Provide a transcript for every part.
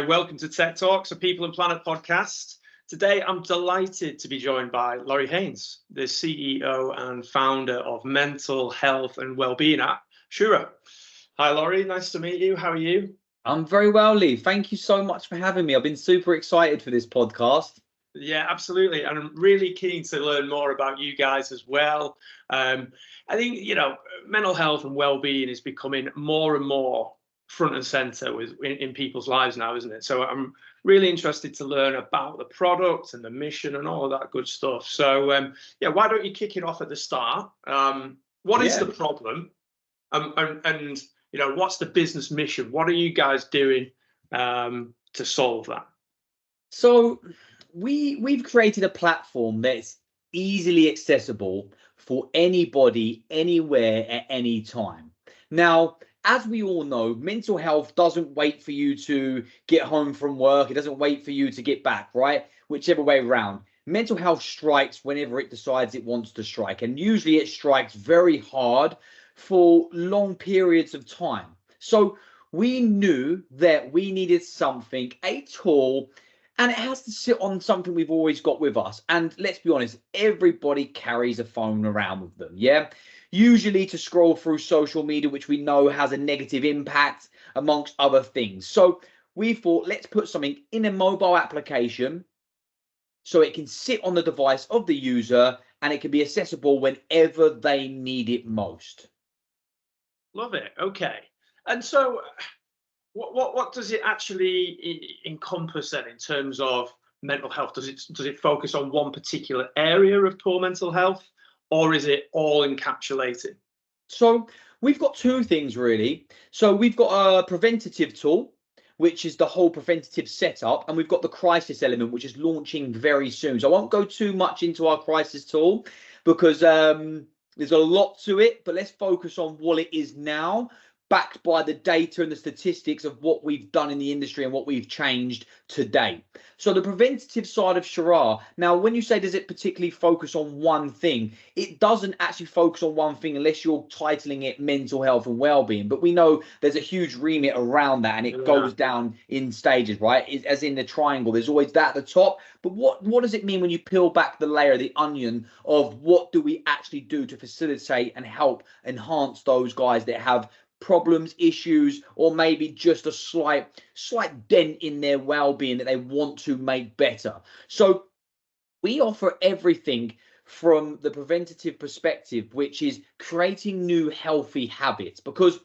Hi, welcome to Tech Talks, a People and Planet podcast. Today, I'm delighted to be joined by Lorri Haines, the CEO and founder of mental health and wellbeing app, Shoorah. Hi, Lorri. Nice to meet you. How are you? I'm very well, Lee. Thank you so much for having me. I've been super excited for this podcast. Yeah, absolutely. And I'm really keen to learn more about you guys as well. I think, mental health and well-being is becoming more and more front and center in people's lives now, isn't it? So I'm really interested to learn about the product and the mission and all of that good stuff. So, why don't you kick it off at the start? What is the problem? And what's the business mission? What are you guys doing to solve that? So we've created a platform that's easily accessible for anybody, anywhere, at any time. Now, as we all know, mental health doesn't wait for you to get home from work. It doesn't wait for you to get back, right? Whichever way around. Mental health strikes whenever it decides it wants to strike. And usually it strikes very hard for long periods of time. So we knew that we needed something, a tool, and it has to sit on something we've always got with us. And let's be honest, everybody carries a phone around with them, yeah? Usually to scroll through social media, which we know has a negative impact amongst other things. So we thought, let's put something in a mobile application so it can sit on the device of the user and it can be accessible whenever they need it most. Love it. Okay. And so what does it actually encompass then in terms of mental health? Does it focus on one particular area of poor mental health, or is it all encapsulated? So we've got two things really. So we've got a preventative tool, which is the whole preventative setup, and we've got the crisis element, which is launching very soon. So I won't go too much into our crisis tool because there's a lot to it, but let's focus on what it is now, backed by the data and the statistics of what we've done in the industry and what we've changed today. So the preventative side of Shoorah, now when you say does it particularly focus on one thing, it doesn't actually focus on one thing unless you're titling it mental health and well-being. But we know there's a huge remit around that and it goes down in stages, right? As in the triangle, there's always that at the top. But what does it mean when you peel back the layer, the onion of what do we actually do to facilitate and help enhance those guys that have problems, issues, or maybe just a slight dent in their well-being that they want to make better? So we offer everything from the preventative perspective, which is creating new healthy habits, because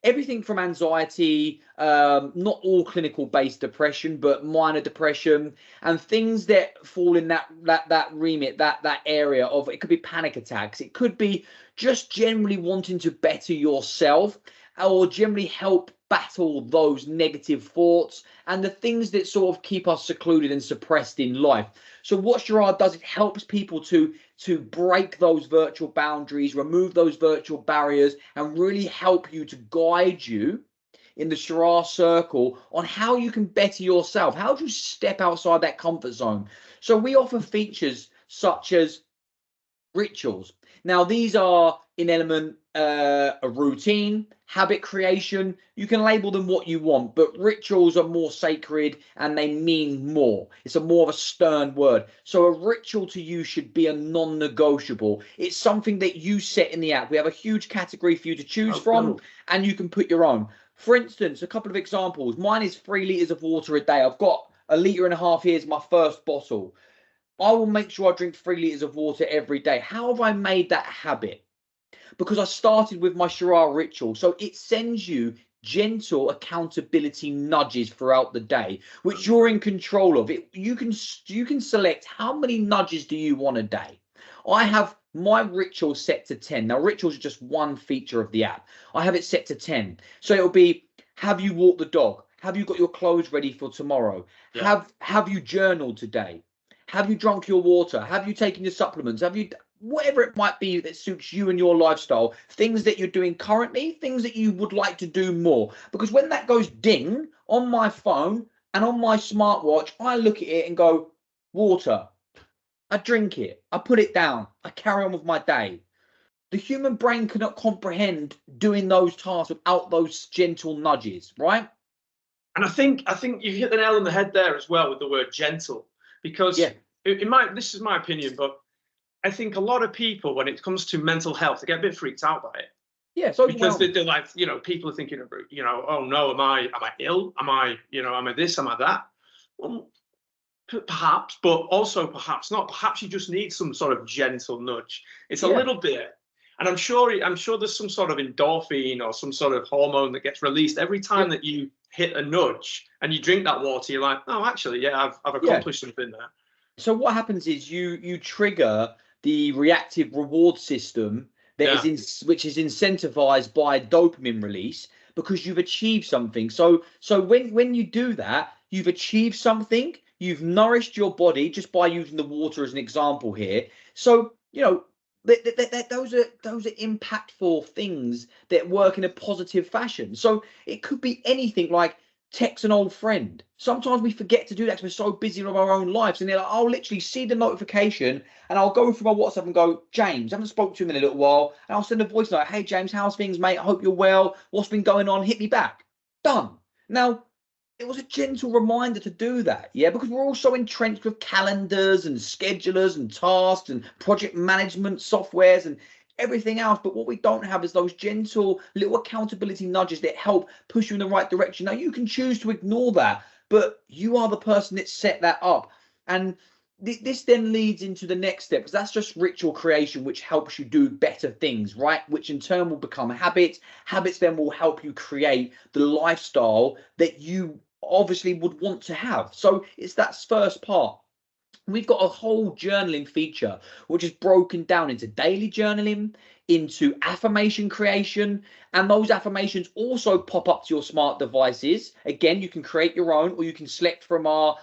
everything from anxiety, not all clinical based depression, but minor depression and things that fall in that remit, that area of, it could be panic attacks, it could be just generally wanting to better yourself or generally help battle those negative thoughts and the things that sort of keep us secluded and suppressed in life. So what Shoorah does, it helps people to break those virtual boundaries, remove those virtual barriers, and really help you to guide you in the Shoorah circle on how you can better yourself. How do you step outside that comfort zone? So we offer features such as rituals. Now, these are in element a routine, habit creation. You can label them what you want, but rituals are more sacred and they mean more. It's more of a stern word. So a ritual to you should be a non-negotiable. It's something that you set in the app. We have a huge category for you to choose from, and you can put your own. For instance, a couple of examples. Mine is 3 liters of water a day. I've got 1.5 liters here as my first bottle. I will make sure I drink 3 liters of water every day. How have I made that habit? Because I started with my Shoorah ritual. So it sends you gentle accountability nudges throughout the day, which you're in control of. You can select how many nudges do you want a day. I have my ritual set to 10. Now, rituals are just one feature of the app. I have it set to 10. So it'll be, have you walked the dog? Have you got your clothes ready for tomorrow? Yeah. Have you journaled today? Have you drunk your water? Have you taken your supplements? Have you, whatever it might be that suits you and your lifestyle, things that you're doing currently, things that you would like to do more. Because when that goes ding on my phone and on my smartwatch, I look at it and go, water. I drink it. I put it down. I carry on with my day. The human brain cannot comprehend doing those tasks without those gentle nudges, right? And I think you hit the nail on the head there as well with the word gentle, because this is my opinion, but I think a lot of people, when it comes to mental health, they get a bit freaked out by it. Yeah, so because they're like, people are thinking, oh no, am I ill? Am I this? Am I that? Well, perhaps, but also perhaps not. Perhaps you just need some sort of gentle nudge. It's a little bit, and I'm sure there's some sort of endorphin or some sort of hormone that gets released every time that you hit a nudge and you drink that water. You're like, oh, actually, I've accomplished something there. So what happens is you trigger the reactive reward system that which is incentivized by dopamine release because you've achieved something. So when you do that, you've achieved something. You've nourished your body just by using the water as an example here. So those are impactful things that work in a positive fashion. So it could be anything like text an old friend. Sometimes we forget to do that because we're so busy with our own lives, and they're like, I'll literally see the notification and I'll go through my WhatsApp and go, James, I haven't spoken to him in a little while, and I'll send a voice like, hey James, how's things, mate? I hope you're well. What's been going on? Hit me back. Done. Now, it was a gentle reminder to do that, because we're all so entrenched with calendars and schedulers and tasks and project management softwares and everything else. But what we don't have is those gentle little accountability nudges that help push you in the right direction. Now, you can choose to ignore that, but you are the person that set that up. And this then leads into the next step, because that's just ritual creation, which helps you do better things, right? Which in turn will become habits. Habits then will help you create the lifestyle that you obviously would want to have. So it's that first part. We've got a whole journaling feature, which is broken down into daily journaling, into affirmation creation, and those affirmations also pop up to your smart devices. Again, you can create your own, or you can select from our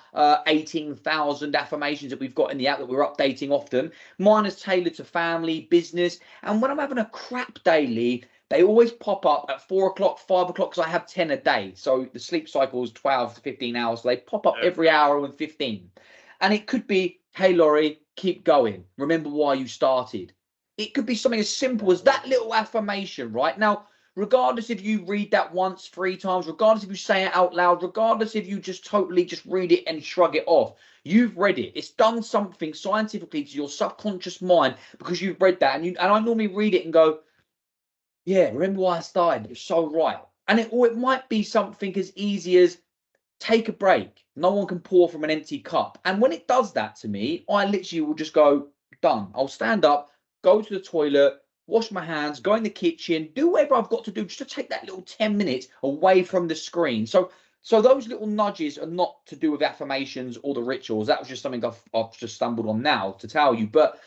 18,000 affirmations that we've got in the app that we're updating often. Mine is tailored to family, business, and when I'm having a crap daily, they always pop up at 4 o'clock, 5 o'clock, because I have 10 a day. So the sleep cycle is 12 to 15 hours. So they pop up every hour and 15. And it could be, hey, Lorri, keep going. Remember why you started. It could be something as simple as that little affirmation, right? Now, regardless if you read that once, 3 times, regardless if you say it out loud, regardless if you just totally just read it and shrug it off, you've read it. It's done something scientifically to your subconscious mind because you've read that. And I normally read it and go, yeah, remember why I started. You're so right. And it might be something as easy as take a break. No one can pour from an empty cup. And when it does that to me, I literally will just go, done. I'll stand up, go to the toilet, wash my hands, go in the kitchen, do whatever I've got to do just to take that little 10 minutes away from the screen. So those little nudges are not to do with affirmations or the rituals. That was just something I've just stumbled on now to tell you. But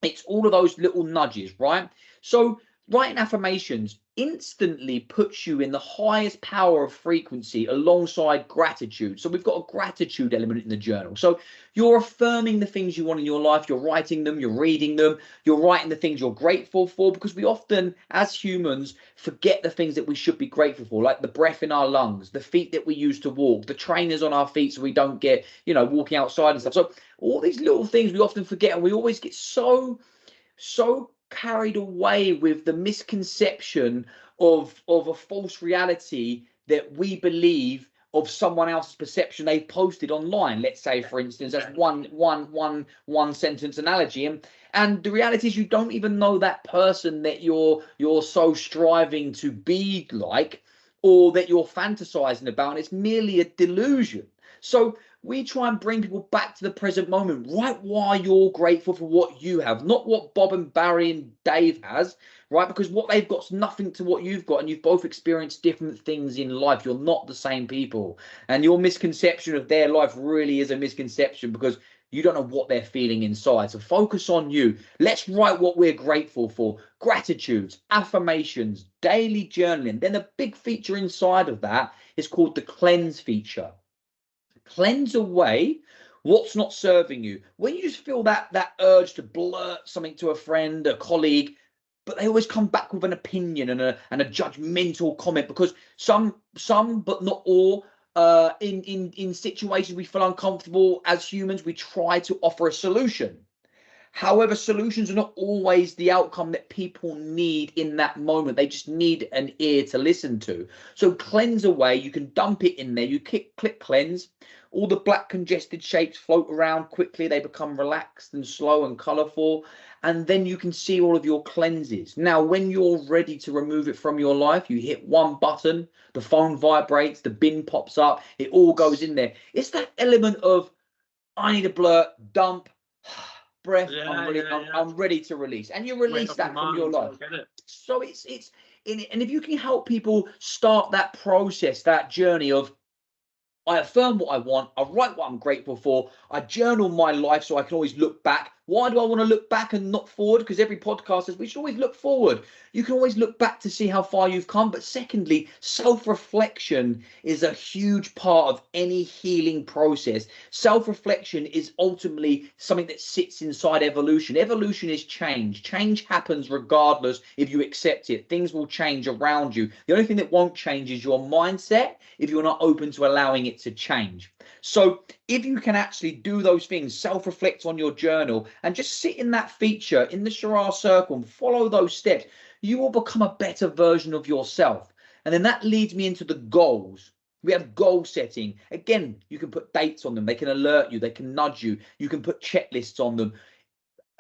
it's all of those little nudges, right? So writing affirmations instantly puts you in the highest power of frequency alongside gratitude. So we've got a gratitude element in the journal. So you're affirming the things you want in your life. You're writing them, you're reading them, you're writing the things you're grateful for, because we often, as humans, forget the things that we should be grateful for, like the breath in our lungs, the feet that we use to walk, the trainers on our feet so we don't get, walking outside and stuff. So all these little things we often forget, and we always get so carried away with the misconception of a false reality that we believe of someone else's perception they've posted online. Let's say, for instance, that's one sentence analogy, and the reality is you don't even know that person that you're so striving to be like, or that you're fantasizing about, and it's merely a delusion. So we try and bring people back to the present moment, right? Why you're grateful for what you have, not what Bob and Barry and Dave has, right? Because what they've got is nothing to what you've got, and you've both experienced different things in life. You're not the same people, and your misconception of their life really is a misconception because you don't know what they're feeling inside. So focus on you. Let's write what we're grateful for. Gratitudes, affirmations, daily journaling. Then a big feature inside of that is called the cleanse feature. Cleanse away what's not serving you. When you just feel that urge to blurt something to a friend, a colleague, but they always come back with an opinion and a judgmental comment, because some but not all, in situations we feel uncomfortable as humans, we try to offer a solution. However, solutions are not always the outcome that people need in that moment. They just need an ear to listen to. So cleanse away, you can dump it in there, you click cleanse, all the black congested shapes float around quickly, they become relaxed and slow and colourful, and then you can see all of your cleanses. Now, when you're ready to remove it from your life, you hit one button, the phone vibrates, the bin pops up, it all goes in there. It's that element of, I need a blur, dump, breath, I'm ready to release, and you release that from your life. So it's and if you can help people start that process, that journey of, I affirm what I want, I write what I'm grateful for, I journal my life so I can always look back. Why do I want to look back and not forward? Because every podcast says we should always look forward. You can always look back to see how far you've come. But secondly, self-reflection is a huge part of any healing process. Self-reflection is ultimately something that sits inside evolution. Evolution is change. Change happens regardless if you accept it. Things will change around you. The only thing that won't change is your mindset if you're not open to allowing it to change. So if you can actually do those things, self-reflect on your journal and just sit in that feature in the Shoorah circle and follow those steps, you will become a better version of yourself. And then that leads me into the goals. We have goal setting. Again, you can put dates on them. They can alert you. They can nudge you. You can put checklists on them.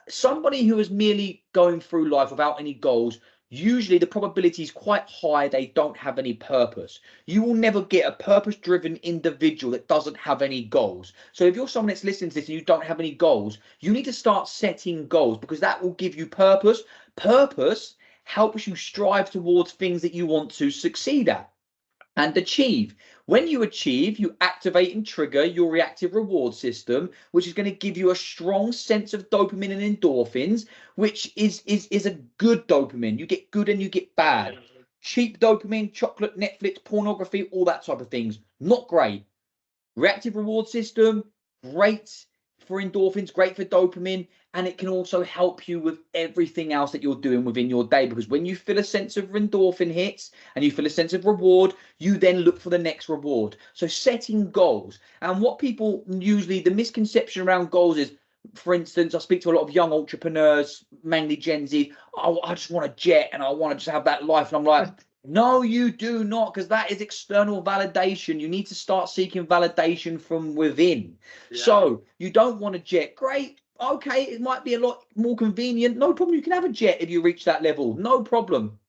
Somebody who is merely going through life without any goals, usually the probability is quite high they don't have any purpose. You will never get a purpose-driven individual that doesn't have any goals. So if you're someone that's listening to this and you don't have any goals, you need to start setting goals, because that will give you purpose. Purpose helps you strive towards things that you want to succeed at and achieve. When you achieve, you activate and trigger your reactive reward system, which is going to give you a strong sense of dopamine and endorphins, which is a good dopamine. You get good and you get bad. Cheap dopamine, chocolate, Netflix, pornography, all that type of things, not great. Reactive reward system, great for endorphins, great for dopamine, and it can also help you with everything else that you're doing within your day, because when you feel a sense of endorphin hits and you feel a sense of reward, you then look for the next reward. So setting goals. And what people usually, the misconception around goals is, for instance, I speak to a lot of young entrepreneurs, mainly Gen Z. Oh, I just want a jet and I want to just have that life. And I'm like, no, you do not, because that is external validation. You need to start seeking validation from within. Yeah. So you don't want a jet. Great. Okay, it might be a lot more convenient. No problem. You can have a jet if you reach that level. No problem.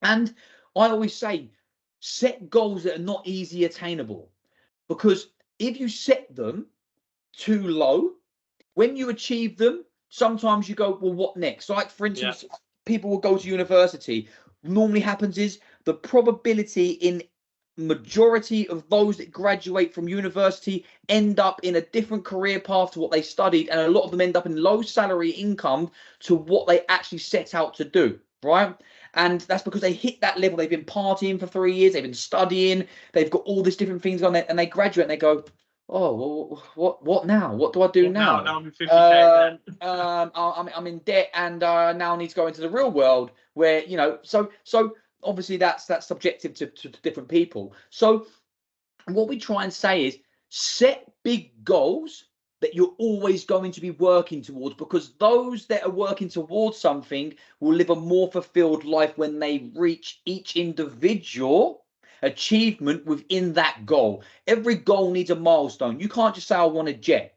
And I always say, set goals that are not easy attainable, because if you set them too low, when you achieve them, sometimes you go, well, what next? Like, for instance, people will go to university. Normally happens is the probability in majority of those that graduate from university end up in a different career path to what they studied, and a lot of them end up in low salary income to what they actually set out to do, right? And that's because they hit that level. They've been partying for 3 years, they've been studying, they've got all these different things on there, and they graduate and they go, oh, well, what now? What do I do now? Now I'm 50K I'm in debt, and now I need to go into the real world where, you know, so obviously that's subjective to different people. So what we try and say is set big goals that you're always going to be working towards, because those that are working towards something will live a more fulfilled life when they reach each individual achievement within that goal. Every goal needs a milestone. You can't just say, I want a jet.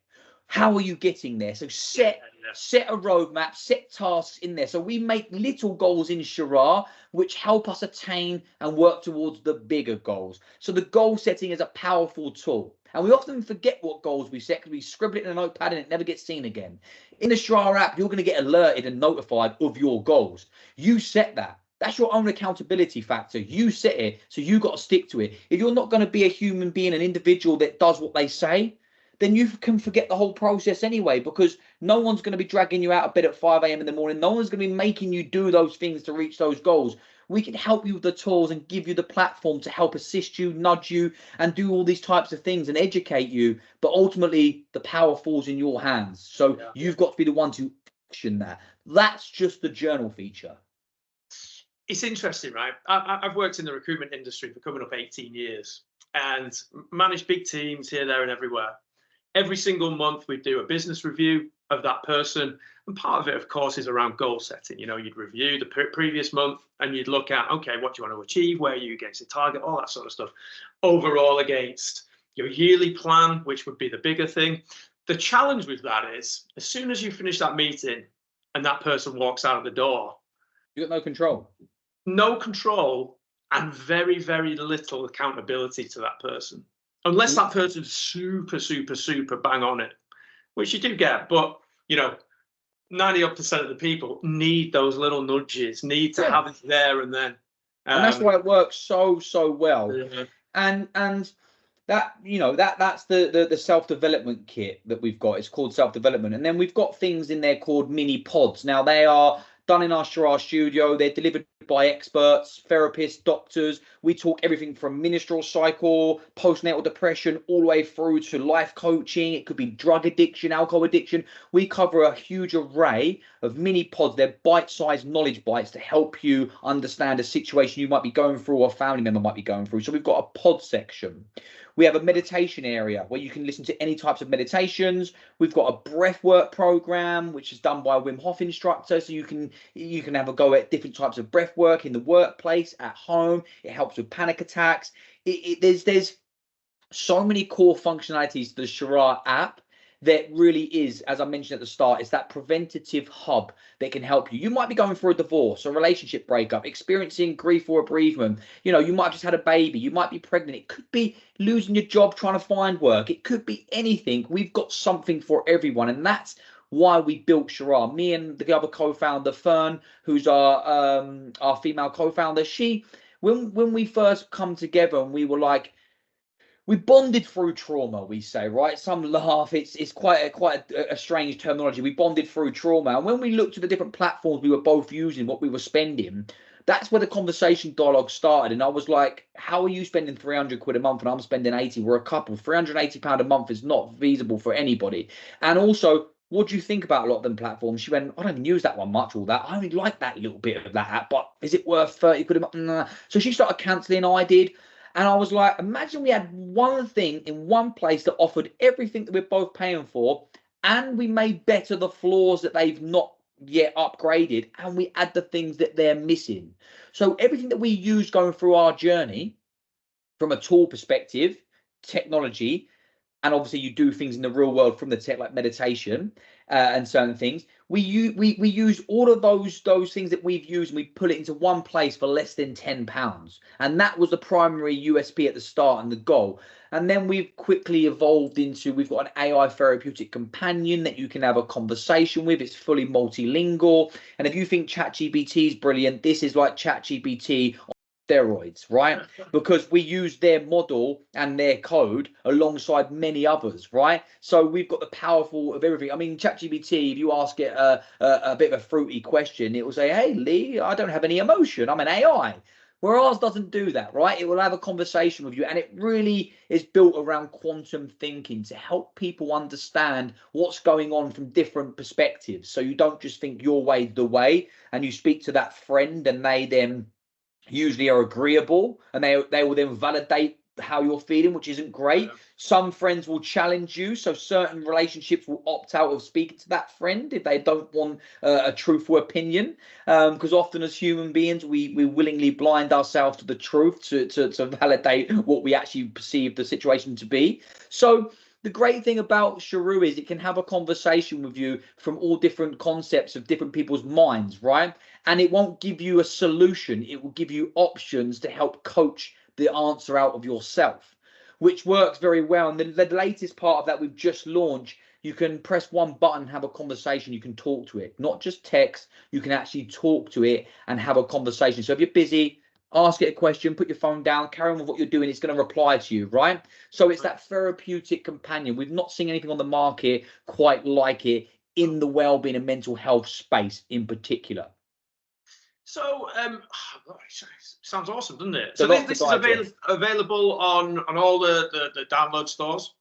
How are you getting there? So set a roadmap, set tasks in there. So we make little goals in Shoorah which help us attain and work towards the bigger goals. So the goal setting is a powerful tool. And we often forget what goals we set because we scribble it in a notepad and it never gets seen again. In the Shoorah app, you're going to get alerted and notified of your goals. You set that. That's your own accountability factor. You set it, so you got to stick to it. If you're not going to be a human being, an individual that does what they say, then you can forget the whole process anyway, because no one's going to be dragging you out of bed at 5 a.m. in the morning. No one's going to be making you do those things to reach those goals. We can help you with the tools and give you the platform to help assist you, nudge you, and do all these types of things and educate you. But ultimately, the power falls in your hands. So you've got to be the one to action that. That's just the journal feature. It's interesting, right? I've worked in the recruitment industry for coming up 18 years and managed big teams here, there, and everywhere. Every single month, we do a business review. of that person. And part of it, of course, is around goal setting. You know, you'd review the previous month and you'd look at, okay, what do you want to achieve? Where are you against the target? All that sort of stuff. Overall against your yearly plan, which would be the bigger thing. The challenge with that is, as soon as you finish that meeting and that person walks out of the door, you got no control. No control and very, very little accountability to that person. Unless that person's super, super, super bang on it, which you do get. But, you know, 90% of the people need those little nudges, need to have it there and then. And that's why it works so well. Yeah. And that, you know, that's the self-development kit that we've got. It's called self-development. And then we've got things in there called mini pods. Now, they are done in our Shoorah studio. They're delivered by experts, therapists, doctors. We talk everything from menstrual cycle, postnatal depression, all the way through to life coaching. It could be drug addiction, alcohol addiction. We cover a huge array of mini pods. They're bite-sized knowledge bites to help you understand a situation you might be going through or a family member might be going through. So we've got a pod section. We have a meditation area where you can listen to any types of meditations. We've got a breathwork program, which is done by a Wim Hof instructor. So you can have a go at different types of breath work in the workplace, at home. It helps with panic attacks. There's so many core functionalities to the Shoorah app that really is, as I mentioned at the start, it's that preventative hub that can help you. You might be going through a divorce, a relationship breakup, experiencing grief or bereavement. You know, you might have just had a baby. You might be pregnant. It could be losing your job, trying to find work. It could be anything. We've got something for everyone. And that's why we built Shoorah. Me and the other co-founder, Fern, who's our female co-founder, when we first come together and we were like, we bonded through trauma, we say, right? Some laugh. It's quite a strange terminology. We bonded through trauma. And when we looked at the different platforms we were both using, what we were spending, that's where the conversation dialogue started. And I was like, how are you spending 300 quid a month and I'm spending 80? We're a couple. £380 a month is not feasible for anybody. And also, what do you think about a lot of them platforms? She went, I don't even use that one much, all that. I only like that little bit of that app, but is it worth 30 quid a month? Nah. So she started cancelling, I did. And I was like, imagine we had one thing in one place that offered everything that we're both paying for, and we made better the flaws that they've not yet upgraded, and we add the things that they're missing. So everything that we use going through our journey, from a tool perspective, technology, and obviously you do things in the real world from the tech, like meditation and certain things. We use all of those things that we've used and we put it into one place for less than £10. And that was the primary USP at the start and the goal. And then we've quickly evolved into, we've got an AI therapeutic companion that you can have a conversation with. It's fully multilingual. And if you think ChatGPT is brilliant, this is like ChatGPT steroids, right? Because we use their model and their code alongside many others, right? So we've got the powerful of everything. I mean, ChatGPT, if you ask it a bit of a fruity question, it will say, hey, Lee, I don't have any emotion. I'm an AI. Where ours doesn't do that, right? It will have a conversation with you, and it really is built around quantum thinking to help people understand what's going on from different perspectives. So you don't just think your way's the way, and you speak to that friend and they then usually are agreeable, and they will then validate how you're feeling, which isn't great. Yeah. Some friends will challenge you, so certain relationships will opt out of speaking to that friend if they don't want a truthful opinion, because often as human beings we willingly blind ourselves to the truth to validate what we actually perceive the situation to be. So the great thing about Shoorah is it can have a conversation with you from all different concepts of different people's minds, right? And it won't give you a solution. It will give you options to help coach the answer out of yourself, which works very well. And the latest part of that we've just launched, you can press one button, have a conversation, you can talk to it, not just text. You can actually talk to it and have a conversation. So if you're busy, ask it a question, put your phone down, carry on with what you're doing. It's going to reply to you, right? So it's that therapeutic companion. We've not seen anything on the market quite like it in the wellbeing and mental health space in particular. So, sounds awesome, doesn't it? So this is available on all the download stores?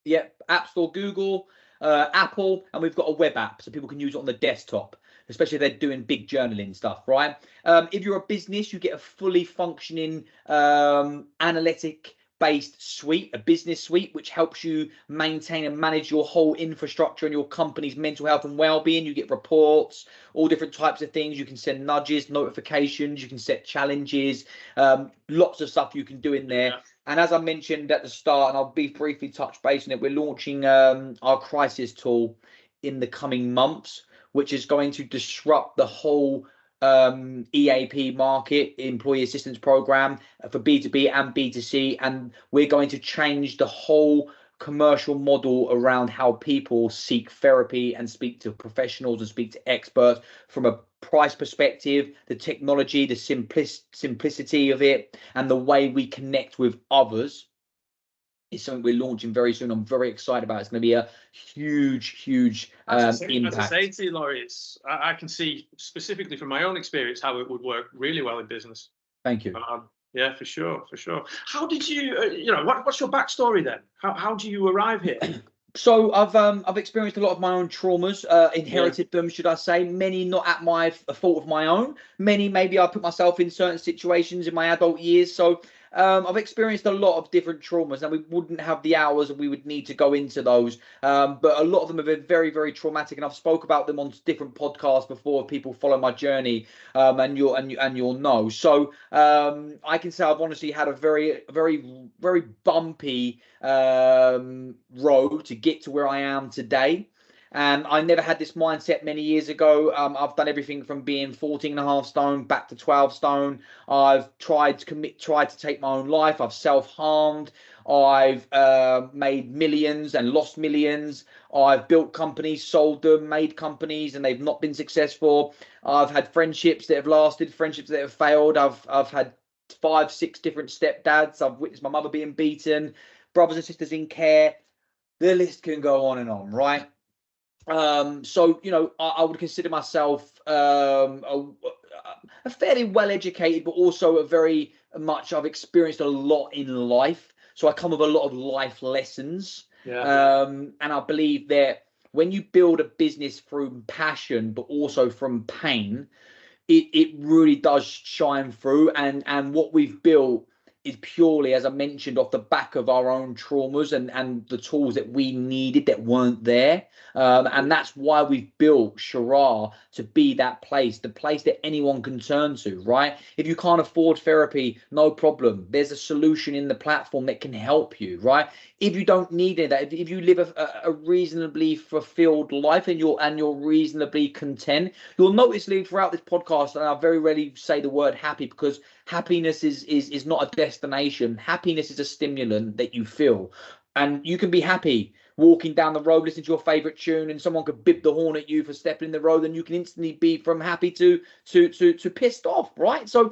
Yeah, App Store, Google, Apple, and we've got a web app so people can use it on the desktop, especially if they're doing big journaling stuff, right? If you're a business, you get a fully functioning analytic based suite, a business suite, which helps you maintain and manage your whole infrastructure and your company's mental health and well-being. You get reports, all different types of things. You can send nudges, notifications, you can set challenges, lots of stuff you can do in there. Yeah. And as I mentioned at the start, and I'll briefly touch base on it, we're launching our crisis tool in the coming months, which is going to disrupt the whole EAP market, employee assistance program, for B2B and B2C. And we're going to change the whole commercial model around how people seek therapy and speak to professionals and speak to experts, from a price perspective, the technology, the simplicity of it, and the way we connect with others is something we're launching very soon. I'm very excited about it. It's going to be a huge impact. As I say to you, Lorri, I can see specifically from my own experience how it would work really well in business. Thank you. Yeah, for sure. How did you, what's your backstory then? How do you arrive here? So I've experienced a lot of my own traumas, inherited them, should I say. Many not at my fault of my own. Many maybe I put myself in certain situations in my adult years. So I've experienced a lot of different traumas, and we wouldn't have the hours and we would need to go into those. But a lot of them have been very, very traumatic, and I've spoke about them on different podcasts before. If people follow my journey, and you'll know. So I can say I've honestly had a very, very, very bumpy road to get to where I am today. And I never had this mindset many years ago. I've done everything from being 14.5 stone back to 12 stone. I've tried to take my own life. I've self-harmed. I've made millions and lost millions. I've built companies, sold them, made companies, and they've not been successful. I've had friendships that have lasted, friendships that have failed. I've had 5, 6 different stepdads. I've witnessed my mother being beaten, brothers and sisters in care. The list can go on and on, right? So, I would consider myself a fairly well-educated, but also I've experienced a lot in life. So I come with a lot of life lessons. Yeah. And I believe that when you build a business through passion, but also from pain, it really does shine through. And what we've built is purely, as I mentioned, off the back of our own traumas and the tools that we needed that weren't there. And that's why we've built Shoorah to be that place, the place that anyone can turn to, right? If you can't afford therapy, no problem. There's a solution in the platform that can help you, right? If you don't need it, if you live a reasonably fulfilled life and you're reasonably content, you'll notice throughout this podcast, and I very rarely say the word happy, because happiness is not a destination. Happiness is a stimulant that you feel. And you can be happy walking down the road, listening to your favorite tune, and someone could bib the horn at you for stepping in the road, and you can instantly be from happy to pissed off, right? So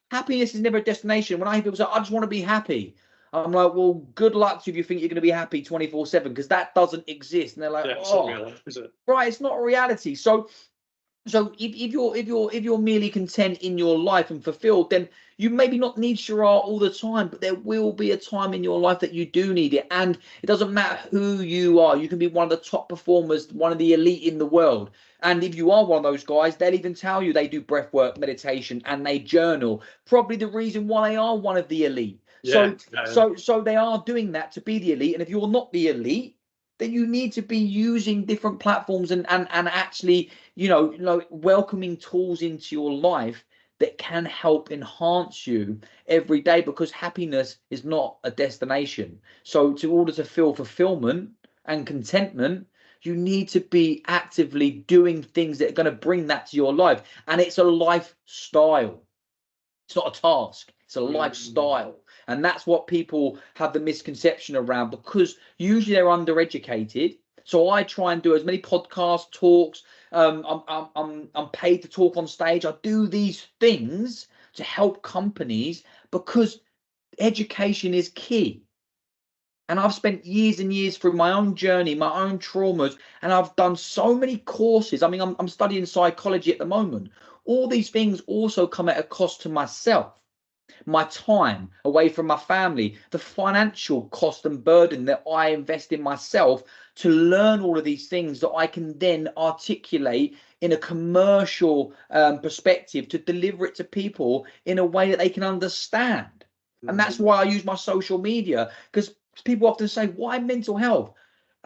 happiness is never a destination. When I hear people say, I just want to be happy, I'm like, well, good luck to you if you think you're going to be happy 24/7, because that doesn't exist. And they're like, is it? Right, it's not a reality. So if you're merely content in your life and fulfilled, then you maybe not need Shoorah all the time, but there will be a time in your life that you do need it. And it doesn't matter who you are. You can be one of the top performers, one of the elite in the world. And if you are one of those guys, they'll even tell you they do breath work, meditation, and they journal. Probably the reason why they are one of the elite. So they are doing that to be the elite. And if you're not the elite, then you need to be using different platforms and actually, welcoming tools into your life that can help enhance you every day, because happiness is not a destination. So in order to feel fulfillment and contentment, you need to be actively doing things that are going to bring that to your life. And it's a lifestyle. It's not a task. It's a lifestyle. And that's what people have the misconception around, because usually they're undereducated. So I try and do as many podcast talks. I'm paid to talk on stage. I do these things to help companies, because education is key. And I've spent years and years through my own journey, my own traumas, and I've done so many courses. I mean, I'm studying psychology at the moment. All these things also come at a cost to myself. My time away from my family, the financial cost and burden that I invest in myself to learn all of these things that I can then articulate in a commercial perspective to deliver it to people in a way that they can understand. And that's why I use my social media, because people often say, why mental health?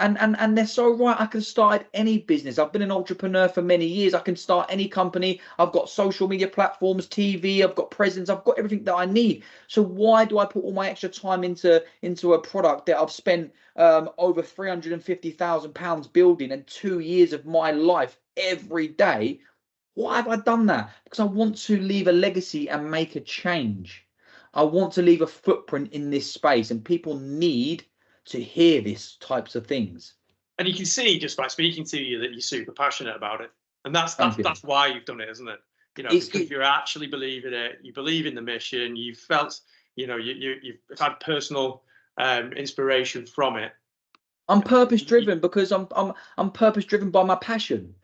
And they're so right. I can start any business. I've been an entrepreneur for many years. I can start any company. I've got social media platforms, TV. I've got presence. I've got everything that I need. So why do I put all my extra time into a product that I've spent over £350,000 building and 2 years of my life every day? Why have I done that? Because I want to leave a legacy and make a change. I want to leave a footprint in this space, and people need to hear these types of things. And you can see just by speaking to you that you're super passionate about it, and that's why you've done it, isn't it? You know, because you actually believe in it. You believe in the mission. You've felt, you know, you've had personal inspiration from it. I'm purpose driven because I'm purpose driven by my passion.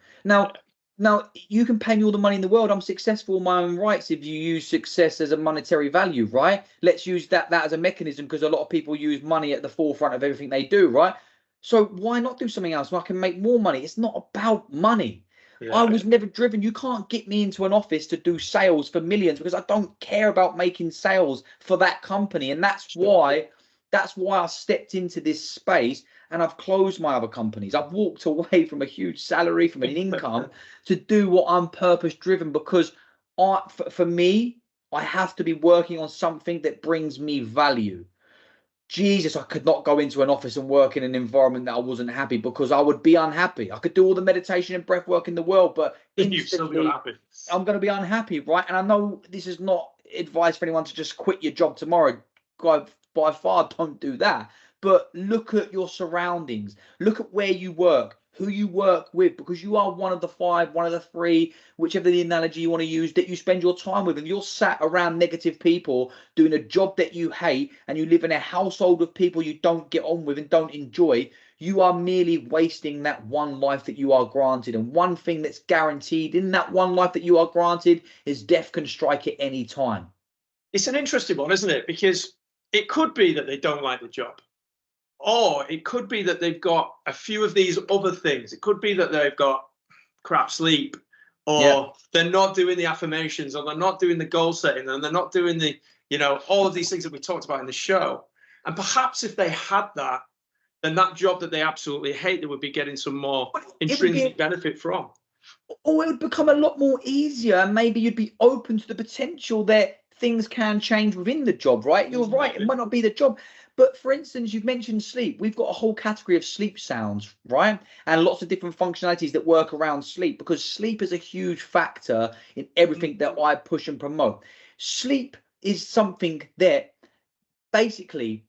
Now, you can pay me all the money in the world. I'm successful in my own rights if you use success as a monetary value, right? Let's use that as a mechanism, because a lot of people use money at the forefront of everything they do, right? So why not do something else where I can make more money? It's not about money. I was never driven. You can't get me into an office to do sales for millions, because I don't care about making sales for that company. And that's why I stepped into this space, and I've closed my other companies. I've walked away from a huge salary, from an income, to do what I'm purpose driven, because for me, I have to be working on something that brings me value. Jesus, I could not go into an office and work in an environment that I wasn't happy, because I would be unhappy. I could do all the meditation and breath work in the world, but instantly I'm going to be unhappy, right? And I know this is not advice for anyone to just quit your job tomorrow. By far, don't do that. But look at your surroundings. Look at where you work, who you work with, because you are one of the five, one of the three, whichever the analogy you want to use, that you spend your time with. And you're sat around negative people doing a job that you hate, and you live in a household of people you don't get on with and don't enjoy. You are merely wasting that one life that you are granted. And one thing that's guaranteed in that one life that you are granted is death can strike at any time. It's an interesting one, isn't it? Because it could be that they don't like the job. Or it could be that they've got a few of these other things. It could be that they've got crap sleep, or they're not doing the affirmations, or they're not doing the goal setting, and they're not doing the, you know, all of these things that we talked about in the show. And perhaps if they had that, then that job that they absolutely hate, they would be getting some more intrinsic benefit from. Or it would become a lot more easier, and maybe you'd be open to the potential that things can change within the job, right? You're right. It might not be the job. But for instance, you've mentioned sleep. We've got a whole category of sleep sounds, right? And lots of different functionalities that work around sleep, because sleep is a huge factor in everything that I push and promote. Sleep is something that basically,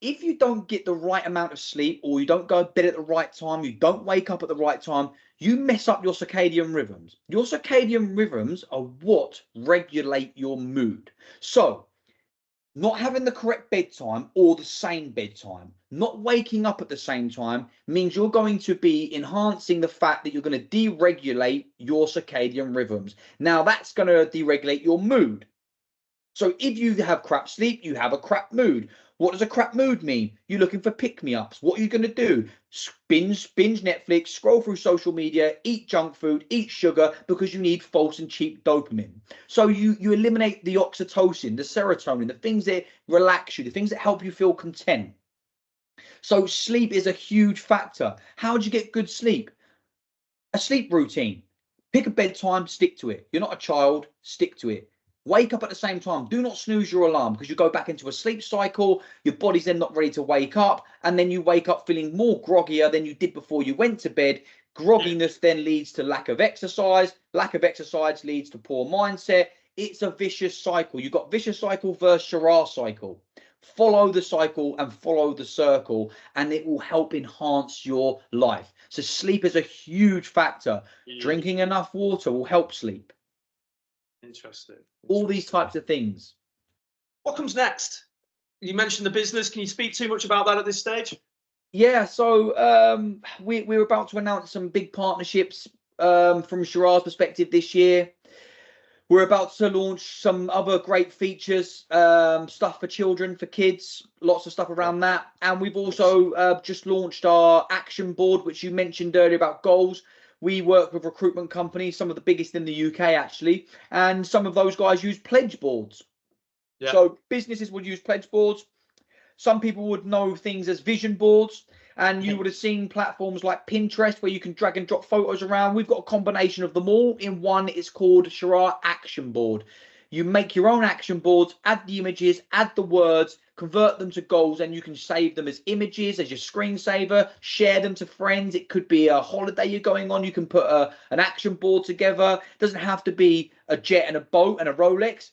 if you don't get the right amount of sleep, or you don't go to bed at the right time, you don't wake up at the right time, you mess up your circadian rhythms. Your circadian rhythms are what regulate your mood. So not having the correct bedtime or the same bedtime, not waking up at the same time, means you're going to be enhancing the fact that you're going to deregulate your circadian rhythms. Now that's going to deregulate your mood. So if you have crap sleep, you have a crap mood. What does a crap mood mean? You're looking for pick-me-ups. What are you going to do? Binge Netflix, scroll through social media, eat junk food, eat sugar, because you need false and cheap dopamine. So you eliminate the oxytocin, the serotonin, the things that relax you, the things that help you feel content. So sleep is a huge factor. How do you get good sleep? A sleep routine. Pick a bedtime, stick to it. You're not a child, stick to it. Wake up at the same time. Do not snooze your alarm, because you go back into a sleep cycle. Your body's then not ready to wake up. And then you wake up feeling more groggier than you did before you went to bed. Grogginess then leads to lack of exercise. Lack of exercise leads to poor mindset. It's a vicious cycle. You've got vicious cycle versus Shoorah cycle. Follow the cycle and follow the circle, and it will help enhance your life. So sleep is a huge factor. Drinking enough water will help sleep. Interesting. All these types of things. What comes next? You mentioned the business. Can you speak too much about that at this stage? Yeah, so we're about to announce some big partnerships from Shoorah's perspective this year. We're about to launch some other great features, stuff for children, for kids, lots of stuff around that. And we've also just launched our action board, which you mentioned earlier about goals. We work with recruitment companies, some of the biggest in the UK actually, and some of those guys use pledge boards. Yeah. So businesses would use pledge boards. Some people would know things as vision boards, and you would have seen platforms like Pinterest where you can drag and drop photos around. We've got a combination of them all in one. It's called Shoorah Action Board. You make your own action boards, add the images, add the words, convert them to goals, and you can save them as images, as your screensaver, share them to friends. It could be a holiday you're going on. You can put an action board together. It doesn't have to be a jet and a boat and a Rolex.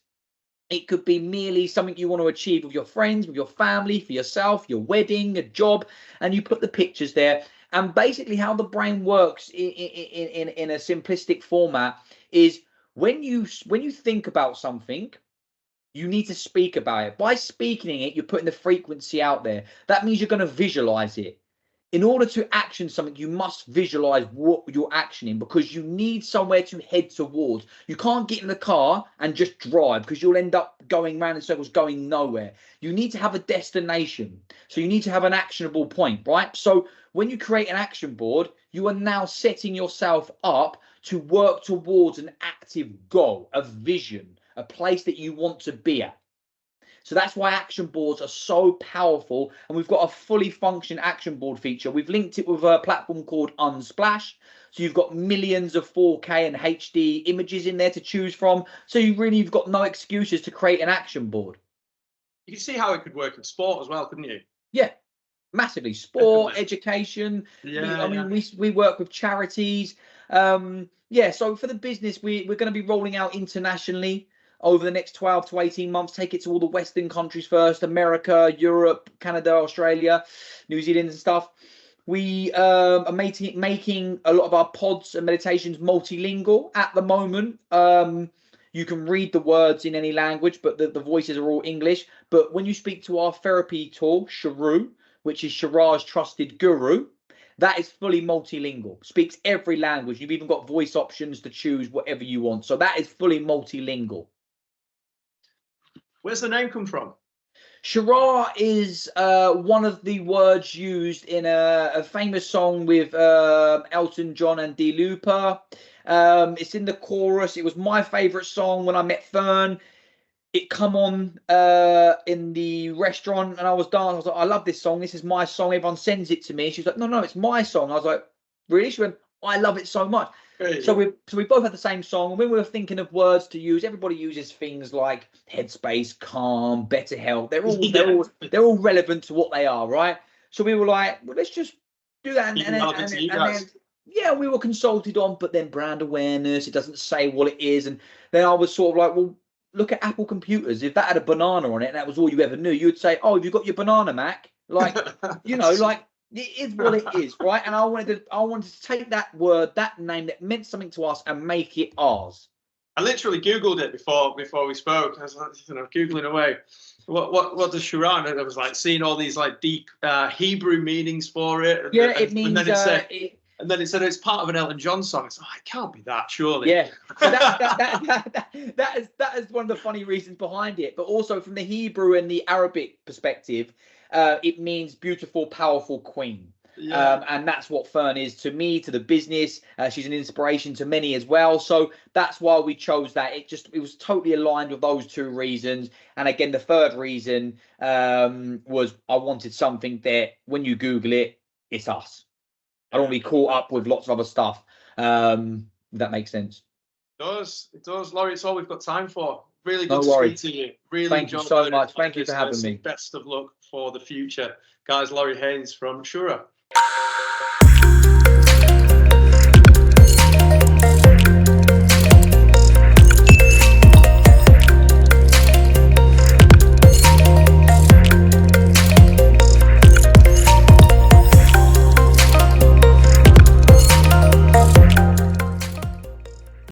It could be merely something you want to achieve with your friends, with your family, for yourself, your wedding, a job, and you put the pictures there. And basically how the brain works in a simplistic format is when you think about something, you need to speak about it. By speaking it, you're putting the frequency out there. That means you're going to visualize it. In order to action something, you must visualize what you're actioning, because you need somewhere to head towards. You can't get in the car and just drive, because you'll end up going round in circles, going nowhere. You need to have a destination. So you need to have an actionable point, right? So when you create an action board, you are now setting yourself up to work towards an active goal, a vision, a place that you want to be at. So that's why action boards are so powerful, and we've got a fully functioning action board feature. We've linked it with a platform called Unsplash. So you've got millions of 4K and HD images in there to choose from. So you've got no excuses to create an action board. You can see how it could work in sport as well, couldn't you? Yeah, massively. Sport, Definitely. education. Yeah, We work with charities. Yeah, so for the business, we're going to be rolling out internationally over the next 12 to 18 months, take it to all the Western countries first, America, Europe, Canada, Australia, New Zealand and stuff. We are making a lot of our pods and meditations multilingual at the moment. You can read the words in any language, but the voices are all English. But when you speak to our therapy tool, Shoorah, which is Shoorah's trusted guru, that is fully multilingual, speaks every language. You've even got voice options to choose whatever you want. So that is fully multilingual. Where's the name come from? Shoorah is one of the words used in a famous song with Elton John and Dua Lipa. It's in the chorus. It was my favourite song when I met Fern. It come on in the restaurant, and I was dancing. I was like, I love this song. This is my song. Everyone sends it to me. She was like, no, it's my song. I was like, really? She went, I love it so much. So we both had the same song, and when we were thinking of words to use, everybody uses things like headspace, calm, better health. They're all relevant to what they are, right? So we were like, well, let's just do that, and then yeah, we were consulted on, but then brand awareness, it doesn't say what it is, and then I was sort of like, well, look at Apple computers. If that had a banana on it and that was all you ever knew, you would say, oh, have you got your banana Mac? Like, like. It is what it is, right? And I wanted to take that word, that name that meant something to us, and make it ours. I literally Googled it before we spoke. I was like, Googling away. What does Shoorah? And I was like seeing all these like deep Hebrew meanings for it. Yeah, it means. And then it said it's part of an Elton John song. It's like, it can't be that, surely. Yeah, so that is one of the funny reasons behind it. But also from the Hebrew and the Arabic perspective, it means beautiful, powerful queen. Yeah. And that's what Fern is to me, to the business. She's an inspiration to many as well. So that's why we chose that. It was totally aligned with those two reasons. And again, the third reason was I wanted something that when you Google it, it's us. I don't want to be caught up with lots of other stuff. If that makes sense. It does. Lorri, it's all we've got time for. Really good to speak to you. Really Thank you so much. Thank you for having me. Best of luck for the future. Guys, Lorri Haines from Shoorah.